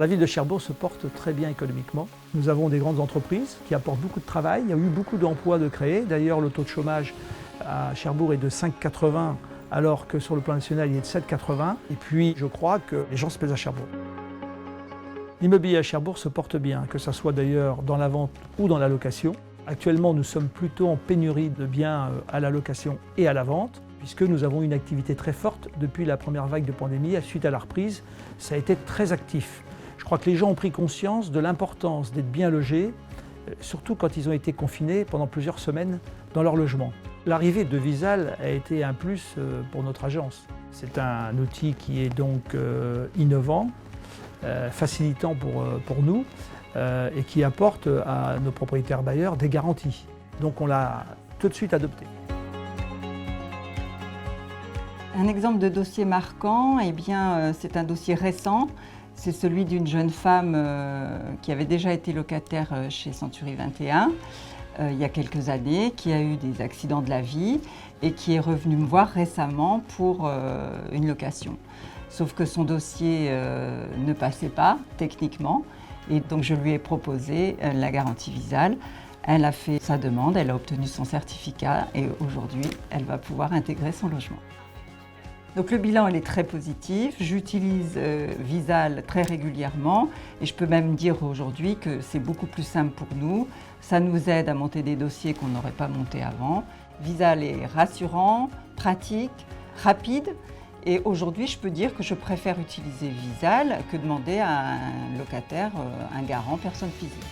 La ville de Cherbourg se porte très bien économiquement. Nous avons des grandes entreprises qui apportent beaucoup de travail. Il y a eu beaucoup d'emplois de créés. D'ailleurs, le taux de chômage à Cherbourg est de 5,80 alors que sur le plan national, il est de 7,80. Et puis, je crois que les gens se plaisent à Cherbourg. L'immobilier à Cherbourg se porte bien, que ce soit d'ailleurs dans la vente ou dans la location. Actuellement, nous sommes plutôt en pénurie de biens à la location et à la vente, puisque nous avons une activité très forte depuis la première vague de pandémie. Suite à la reprise, ça a été très actif. Je crois que les gens ont pris conscience de l'importance d'être bien logés, surtout quand ils ont été confinés pendant plusieurs semaines dans leur logement. L'arrivée de Visal a été un plus pour notre agence. C'est un outil qui est donc innovant, facilitant pour nous et qui apporte à nos propriétaires bailleurs des garanties. Donc on l'a tout de suite adopté. Un exemple de dossier marquant, c'est un dossier récent. C'est celui d'une jeune femme qui avait déjà été locataire chez Century 21 il y a quelques années, qui a eu des accidents de la vie et qui est revenue me voir récemment pour une location. Sauf que son dossier ne passait pas techniquement et donc je lui ai proposé la garantie Visal. Elle a fait sa demande, elle a obtenu son certificat et aujourd'hui elle va pouvoir intégrer son logement. Donc le bilan il est très positif, j'utilise Visal très régulièrement et je peux même dire aujourd'hui que c'est beaucoup plus simple pour nous. Ça nous aide à monter des dossiers qu'on n'aurait pas montés avant. Visal est rassurant, pratique, rapide et aujourd'hui je peux dire que je préfère utiliser Visal que demander à un locataire, un garant, personne physique.